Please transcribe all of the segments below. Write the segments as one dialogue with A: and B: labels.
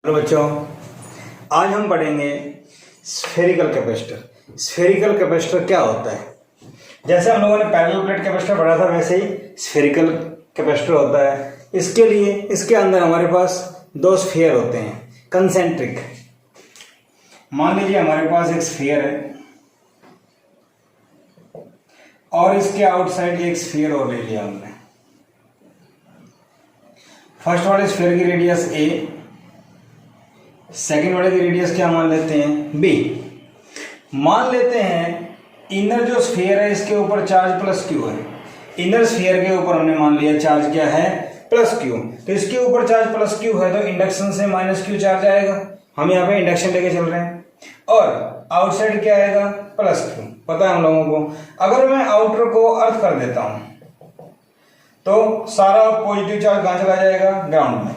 A: तो बच्चों, आज हम पढ़ेंगे स्फेरिकल कैपेसिटर। स्फेरिकल कैपेसिटर क्या होता है? जैसे हम लोगों ने पैरेलल प्लेट कैपेसिटर पढ़ा था, वैसे ही स्फेरिकल कैपेसिटर होता है। इसके लिए इसके अंदर हमारे पास दो स्फीयर होते हैं, कंसेंट्रिक। मान लीजिए हमारे पास एक स्फीयर है और इसके आउटसाइड एक स्फीयर और ले लिया हमने। फर्स्ट वाले स्फीयर की रेडियस ए, सेकेंड वाले की रेडियस क्या मान लेते हैं? बी। मान लेते हैं इनर जो स्फीयर है इसके ऊपर चार्ज प्लस क्यू है। इनर स्फीयर के ऊपर हमने मान लिया चार्ज क्या है? Plus Q. तो इसके ऊपर चार्ज प्लस क्यू है तो इंडक्शन से माइनस क्यू चार्ज आएगा। हम यहाँ पे इंडक्शन लेके चल रहे हैं। और आउटसाइड क्या आएगा? Plus Q. पता है हम लोगों को। अगर मैं आउटर को अर्थ कर देता हूं तो सारा पॉजिटिव चार्ज कहां चला जाएगा? ग्राउंड में।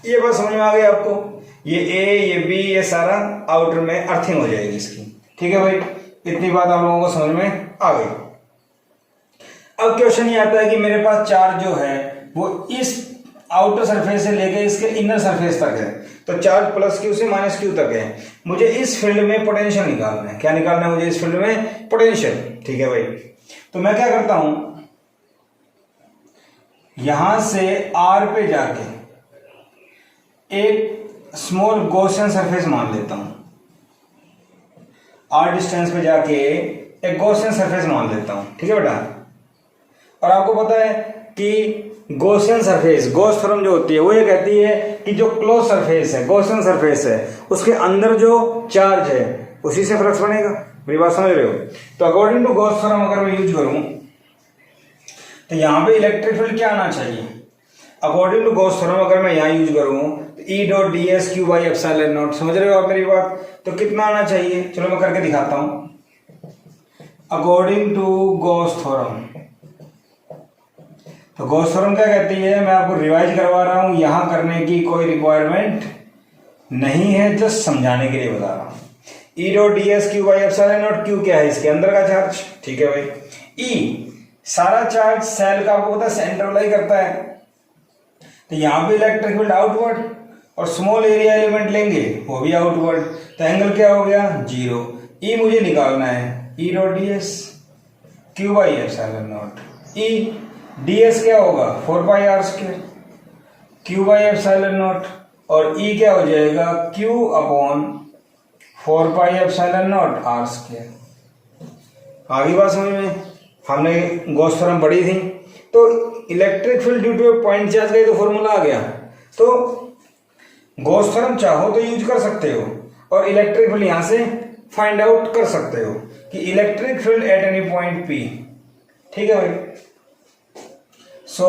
A: ये बात समझ में आ गई आपको? ये ए, ये बी, ये सारा आउटर में अर्थिंग हो जाएगी इसकी। ठीक है भाई, इतनी बात आप लोगों को समझ में आ गई। अब क्वेश्चन ये आता है कि मेरे पास चार्ज जो है वो इस आउटर सरफेस से लेके इसके इनर सरफेस तक है। तो चार्ज प्लस क्यू से माइनस क्यू तक है। मुझे इस फील्ड में पोटेंशियल निकालना है। क्या निकालना है मुझे इस फील्ड में? पोटेंशियल। ठीक है भाई, तो मैं क्या करता हूं, यहां से आर पे जाके एक स्मॉल गॉसियन सरफेस मान लेता हूं। आर डिस्टेंस पे जाके एक गॉसियन सरफेस मान लेता हूं। ठीक है बेटा। और आपको पता है कि गॉसियन सरफेस, गॉस थ्योरम जो होती है वो ये कहती है कि जो क्लोज सरफेस है, गॉसियन सरफेस है, उसके अंदर जो चार्ज है उसी से फ्लक्स बनेगा। मेरी बात समझ रहे हो? तो अकॉर्डिंग टू गॉस थ्योरम अगर मैं यूज करूं तो यहां पे इलेक्ट्रिक फील्ड क्या आना चाहिए? अकॉर्डिंग टू गॉस थ्योरम अगर मैं यहां यूज करूं तो ई dot D S Q by epsilon not. समझ रहे हो आप मेरी बात? तो कितना आना चाहिए? चलो मैं करके दिखाता हूं। अकॉर्डिंग टू गॉस थ्योरम, तो गॉस थ्योरम क्या कहती है, मैं आपको रिवाइज करवा रहा हूं, यहां करने की कोई रिक्वायरमेंट नहीं है, जस्ट समझाने के लिए बता रहा हूं। ई dot D S Q by epsilon not. Q क्या है? इसके अंदर का चार्ज। ठीक है भाई। ई सारा चार्ज सेल का आपको पता है सेंटर लाई करता है, तो यहां पे इलेक्ट्रिक फील्ड आउटवर्ड और स्मॉल एरिया एलिमेंट लेंगे वो भी आउटवर्ड। तो एंगल क्या हो गया? 0। ई मुझे निकालना है E dot D S Q by epsilon naught. E D S क्या होगा? 4 pi R square Q by epsilon naught. और ई क्या हो जाएगा? Q upon 4 pi epsilon naught are square. आगे बात समझ में? हमने गॉस थ्योरम पढ़ी थी। तो electric field due two point charge का तो फॉर्मूला आ गया। तो गॉस थ्योरम चाहो तो यूज कर सकते हो और इलेक्ट्रिक फील्ड यहां से फाइंड आउट कर सकते हो कि electric field at any point P. ठीक है भाई। So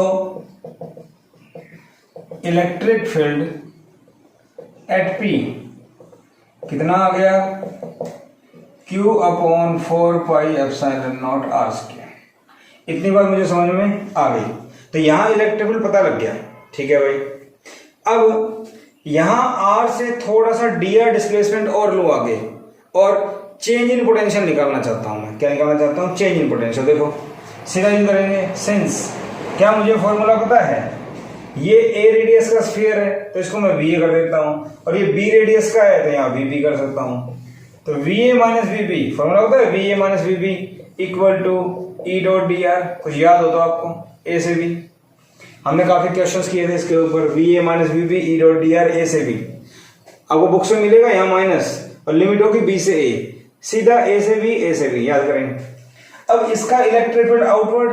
A: electric field at P कितना आ गया? Q upon 4 pi epsilon naught are square. इतनी बात मुझे समझ में आ गई। तो यहां इलेक्ट्रिक फील्ड पता लग गया। ठीक है भाई। अब यहां आर से थोड़ा सा dr डिस्प्लेसमेंट और लो आगे, और चेंज इन पोटेंशियल निकालना चाहता हूं मैं। क्या निकालना चाहता हूं? Change in potential. देखो सीधा यूज करेंगे। सिंस क्या मुझे फॉर्मूला पता है, ये ए रेडियस का स्फीयर है तो इसको मैं वी कर देता हूं, और ये बी रेडियस का है तो यहां वी कर सकता हूं। तो V A minus V B formula होता है, V A minus V B equal to E dot D R. कुछ याद हो तो आपको? ए से बी हमने काफी क्वेश्चंस किए थे इसके ऊपर। V A minus V B E dot D R A से बी। आपको बुक्स में मिलेगा यहाँ माइनस और लिमिट होगी बी से ए। सीधा ए से बी, ए से बी याद करेंगे। अब इसका इलेक्ट्रिक फील्ड आउटवर्ड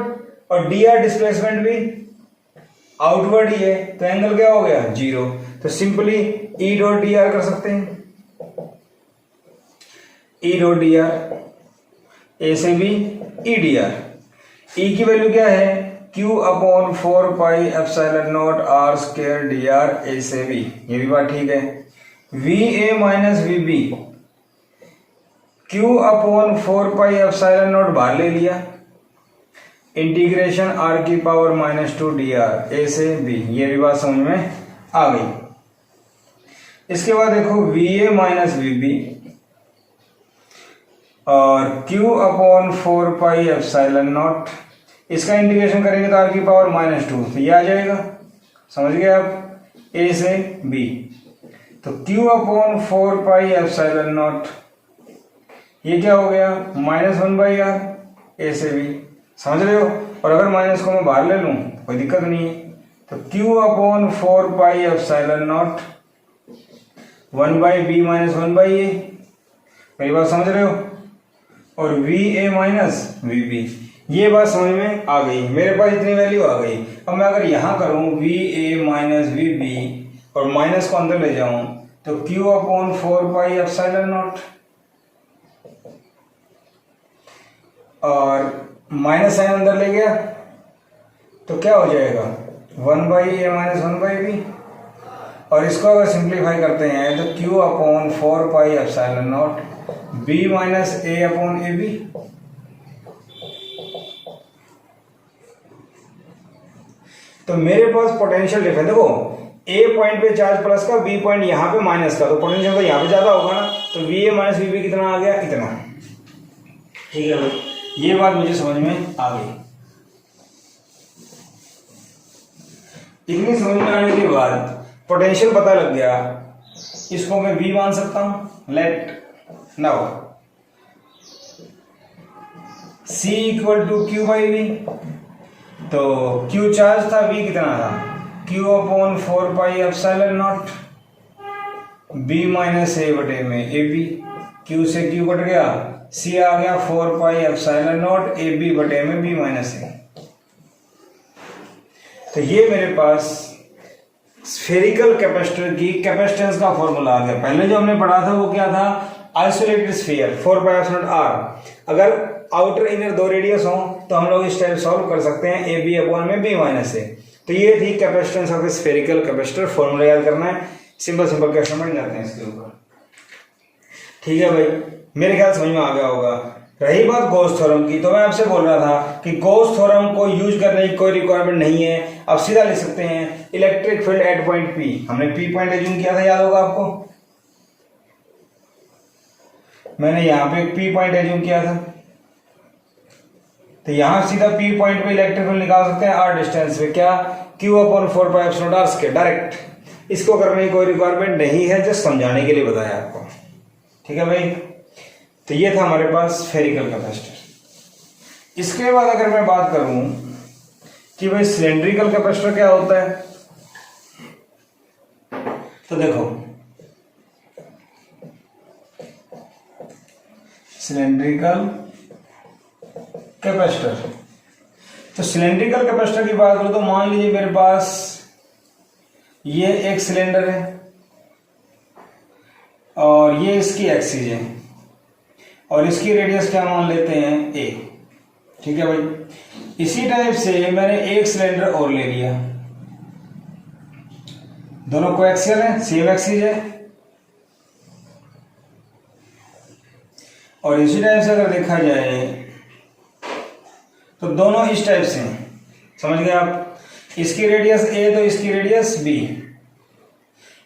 A: और डी आर डिस्प्लेसमेंट भी आउटवर्ड ही है, तो एंगल क्या हो गया? 0। तो simply E dot D R कर सकते हैं। E dot D R A से B E D R. E की वैल्यू क्या है? Q upon 4 pi epsilon naught are square D R A से बी। ये भी बात ठीक है। V A minus V B Q upon 4 pi epsilon not बाहर ले लिया, इंटीग्रेशन r की पावर -2 डी आर ए से बी। ये भी बात समझ में आ गई। इसके बाद देखो V A minus V B और Q upon 4 pi epsilon naught, इसका इंटीग्रेशन करेंगे तो r की पावर -2, तो ये आ जाएगा। समझ गए आप? ए से बी। तो Q/4πε0, ये क्या हो गया -1/r, ए से भी, समझ रहे हो। और अगर माइनस को मैं बाहर ले लूं कोई दिक्कत नहीं है, तो Q/4πε0 1/b - 1/a, मेरी बात समझ रहे हो। और VA - VB, ये बात समझ में आ गई, मेरे पास इतनी वैल्यू आ गई। अब मैं अगर यहाँ करूँ VA - VB और माइनस को अंदर ले जाऊं तो Q/4πε0, और माइनस साइन अंदर ले गया तो क्या हो जाएगा 1/a - 1/b, और इसको अगर सिंप्लीफाई करते हैं तो Q/4πε0 b - a/ab। तो मेरे पास पोटेंशियल डिफरेंस देखो, ए पॉइंट पे चार्ज प्लस का, बी पॉइंट यहाँ पे माइनस का, तो पोटेंशियल तो यहाँ पे ज्यादा होगा ना, तो VA - VB कितना आ गया, इतना। ठीक है भाई, ये बात मुझे समझ में आ गई। इतनी समझ में आने के बाद पोटेंशियल पता लग गया, इसको मैं V मान सकता हूं। लेट नाउ C = Q/V, तो Q चार्ज था, V कितना था, Q/4πε0 b - a/में AB, Q से Q कट गया, C आ गया 4πε0 AB/में b - a। तो ये मेरे पास स्फेरिकल कैपेसिटर की कैपेसिटेंस का फॉर्मूला आ गया। पहले जो हमने पढ़ा था वो क्या था, आइसोलेटेड स्फीयर 4πε0r, अगर आउटर इनर दो रेडियस हो तो हम लोग इस टाइप सॉल्व कर सकते हैं AB/में b - a। तो ये थी capacitance of spherical capacitor, formula याद करना है, सिंपल क्वेश्चन बन जाते हैं इसके ऊपर। ठीक है भाई, मेरे ख्याल समझ में आ गया होगा। रही बात गॉस थ्योरम की, तो मैं आपसे बोल रहा था कि गॉस थ्योरम को यूज करने की कोई रिक्वायरमेंट नहीं है, आप सीधा लिख सकते हैं electric field eight point P। हमने P पॉइंट एज्यूम किया था, याद होगा आपको, मैंने यहाँ पे P पॉइंट एज्यूम किया था, तो यहां सीधा P पॉइंट पे इलेक्ट्रिक फील्ड निकाल सकते हैं r डिस्टेंस पे, क्या Q/4πε0r डायरेक्ट। इसको करने की कोई रिक्वायरमेंट नहीं है, जस्ट समझाने के लिए बताया आपको। ठीक है भाई, तो ये था हमारे पास स्फेरिकल कैपेसिटर। इसके बाद अगर मैं बात करूं कि भाई सिलेंड्रिकल कैपेसिटर क्या होता है, तो देखो सिलेंड्रिकल कैपेसिटर, तो सिलेंड्रिकल कैपेसिटर की बात करूं तो मान लीजिए मेरे पास ये एक सिलेंडर है और ये इसकी एक्सिस है और इसकी रेडियस क्या मान लेते हैं a। ठीक है भाई, इसी टाइप से मैंने एक सिलेंडर और ले लिया, दोनों कोएक्सियल है, सेम एक्सिस है, और इसी टाइप से अगर देखा जाए तो दोनों इस टाइप से हैं, समझ गए आप, इसकी रेडियस a तो इसकी रेडियस b।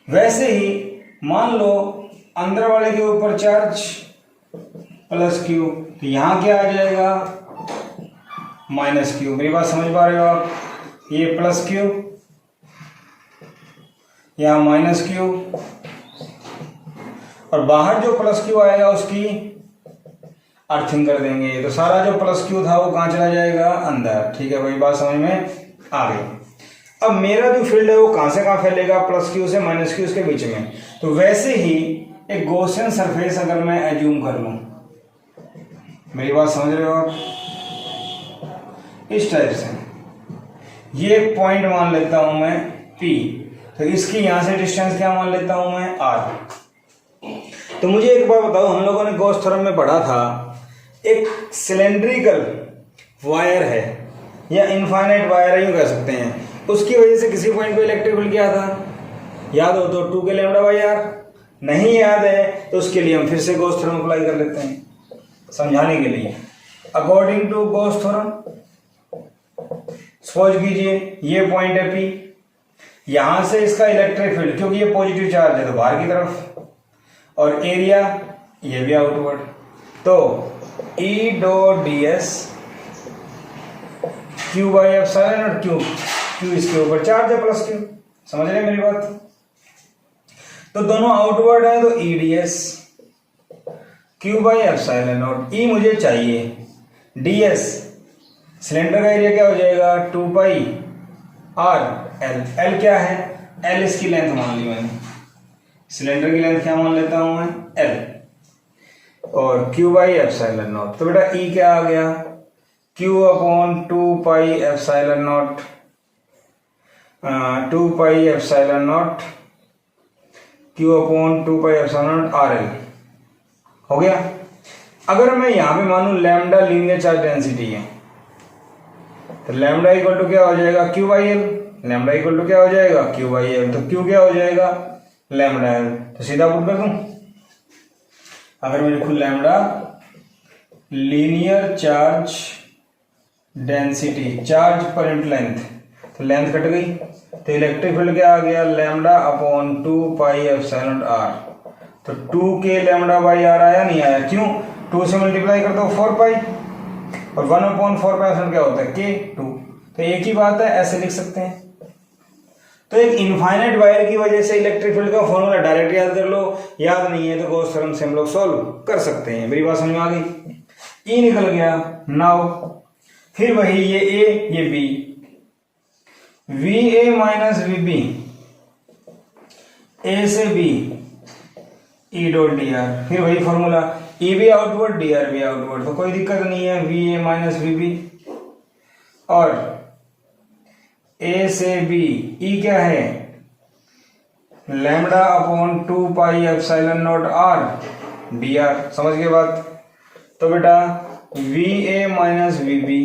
A: वैसे ही मान लो अंदर वाले के ऊपर चार्ज +q, तो यहां क्या आ जाएगा -q। मेरी बात समझ पा रहे हो आप, ये +q यहाँ -q, और बाहर जो +q आएगा उसकी अर्थिंग कर देंगे, तो सारा जो +q था वो कहां चला जाएगा, अंदर। ठीक है भाई, बात समझ में आ गई। अब मेरा जो फील्ड है वो कहां से कहां फैलेगा, +q से -q के बीच में। तो वैसे ही एक गॉसियन सरफेस अगर मैं एज्यूम कर लूं, मेरी बात समझ रहे हो आप, इस टाइप से ये एक पॉइंट मान लेता हूं मैं P, तो इसकी यहां से डिस्टेंस क्या मान लेता हूं मैं R। तो मुझे एक बार बताओ, हम लोगों ने गॉस थ्योरम में पढ़ा था एक सिलेंड्रिकल वायर है या इनफाइनाइट वायर है, यूं कह सकते हैं, उसकी वजह से किसी पॉइंट पे इलेक्ट्रिक फील्ड क्या था, याद हो तो 2k λ/r। नहीं याद है तो उसके लिए हम फिर से गॉस थ्योरम अप्लाई कर लेते हैं समझाने के लिए। According to Gauss theorem, suppose कीजिए ये पॉइंट है P, यहां से इसका इलेक्ट्रिक फील्ड, क्योंकि ये पॉजिटिव चार्ज है तो बाहर की तरफ, और एरिया ये भी आउटवर्ड, तो E.ds Q/ε और Q इसके ऊपर चार्ज है +q। समझ रहे हैं मेरी बात। तो दोनों आउटवर्ड है, तो EDS Q by epsilon not. E मुझे चाहिए, DS सिलेंडर का एरिया क्या हो जाएगा 2 पाई R L। L क्या है, L इसकी लेंथ मान ली मैंने, सिलेंडर की लेंथ क्या मान लेता हूं मैं L, और Q बाई एप्सिलॉन नॉट। तो बेटा E क्या आ गया, Q upon 2 pi epsilon not, 2 pi epsilon not Q upon 2 pi epsilon not RL हो गया। अगर मैं यहां पे मानूं लैम्डा लीनियर चार्ज डेंसिटी है, तो लैम्डा इक्वल टू क्या हो जाएगा Q by L. Lambda equal to क्या हो जाएगा Q बाई एल, तो Q क्या हो जाएगा लैम्डा एल। तो सीधा पुट कर दूं, अगर मैं लिखूं lambda linear charge density, charge per unit length, तो लेंथ कट गई, तो इलेक्ट्रिक फील्ड क्या आ गया lambda upon 2 pi epsilon R. तो 2k लैम्डा बाई आर आया, नहीं आया, क्यों, 2 से मल्टीप्लाई कर दो 4 पाई, और 1 अपॉन 4 पाई क्या होता है K2। तो एक ही बात है, ऐसे लिख सकते हैं। तो एक इनफाइनाइट वायर की वजह से इलेक्ट्रिक फील्ड का फॉर्मूला डायरेक्ट याद कर लो, याद नहीं है तो गॉस थ्योरम से हम लोग सॉल्व कर सकते हैं। मेरी बात समझ में आ गई, E निकल गया। नाउ फिर वही ये A ये B, VA minus VB, A से B E डॉट dr, फिर वही फॉर्मूला EB आउटवर्ड dr भी आउटवर्ड, तो कोई दिक्कत नहीं है, VA माइनस VB, और A से B E क्या है lambda upon 2 pi epsilon not R dr, समझ के बात। तो बेटा VA minus VB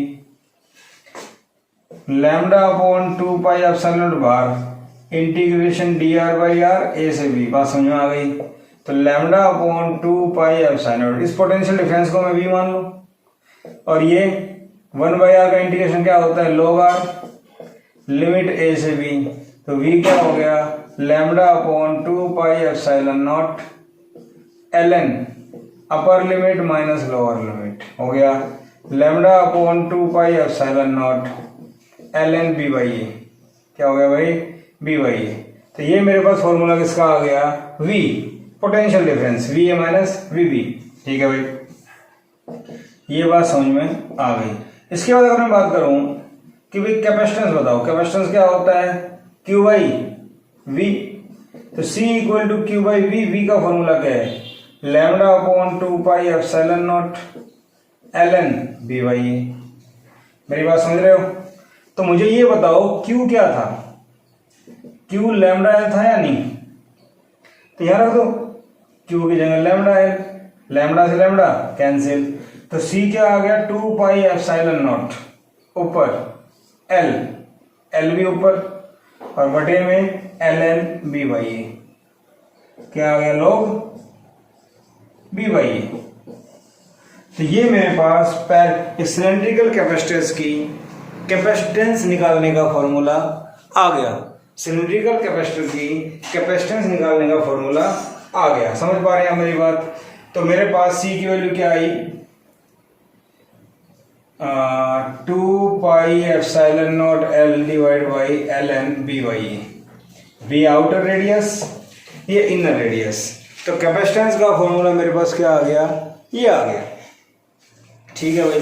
A: lambda upon 2 pi epsilon not bar integration dr by r A से B, बात समझ में आ गई। तो lambda upon 2 pi epsilon not, इस पोटेंशियल डिफरेंस को मैं V मान लूं, और ये 1 बाई r का इंटीग्रेशन क्या होता है log r, लिमिट A से B, तो V क्या हो गया lambda upon 2 pi epsilon naught ln upper limit minus lower limit हो गया lambda upon 2 pi epsilon naught ln B by A, क्या हो गया भाई B बाई A। तो ये मेरे पास फॉर्मूला किसका आ गया V, potential difference VA minus VB। ठीक है भाई, ये बात समझ में आ गई। इसके बाद अगर मैं बात करूं कि भाई कैपेसिटेंस बताओ, कैपेसिटेंस क्या होता है Q बाई V, तो C equal to Q by V, V का फॉर्मूला क्या है lambda upon 2 pi epsilon naught ln B by A। मेरी बात समझ रहे हो। तो मुझे ये बताओ Q क्या था, Q लैम्डा L था या नहीं, तो यहां रख दो Q की जगह लैम्डा L, लैम्डा से लैम्डा कैंसिल, तो C क्या आ गया 2 पाई एप्सिलॉन नॉट ऊपर L, L भी ऊपर, और बटे में ln B बाई A, क्या आ गया log B बाई A। तो ये मेरे पास सिलेंड्रिकल कैपेसिटेंस की कैपेसिटेंस निकालने का फॉर्मूला आ गया, सिलेंड्रिकल कैपेसिटर की कैपेसिटेंस निकालने का फॉर्मूला आ गया। समझ पा रहे हैं मेरी बात। तो मेरे पास C की वैल्यू क्या आई 2 pi epsilon not L divide by ln B by A। B outer radius, ये इनर रेडियस, तो कैपेसिटेंस का फॉर्मूला मेरे पास क्या आ गया, ये आ गया। ठीक है भाई,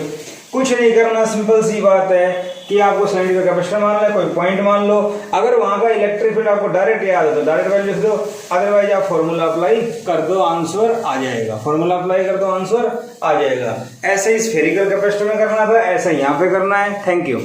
A: कुछ नहीं करना, सिंपल सी बात है कि आपको सिलेंडर का कैपेसिटर मान ले, कोई पॉइंट मान लो, अगर वहां का इलेक्ट्रिक फील्ड आपको डायरेक्ट याद है तो डायरेक्ट वैल्यू लिख दो, अदरवाइज आप फॉर्मूला अप्लाई कर दो, आंसर आ जाएगा। फॉर्मूला अप्लाई कर दो, आंसर आ जाएगा। ऐसे ही स्फेरिकल कैपेसिटर में करना था, ऐसा यहाँ पे करना है। Thank you.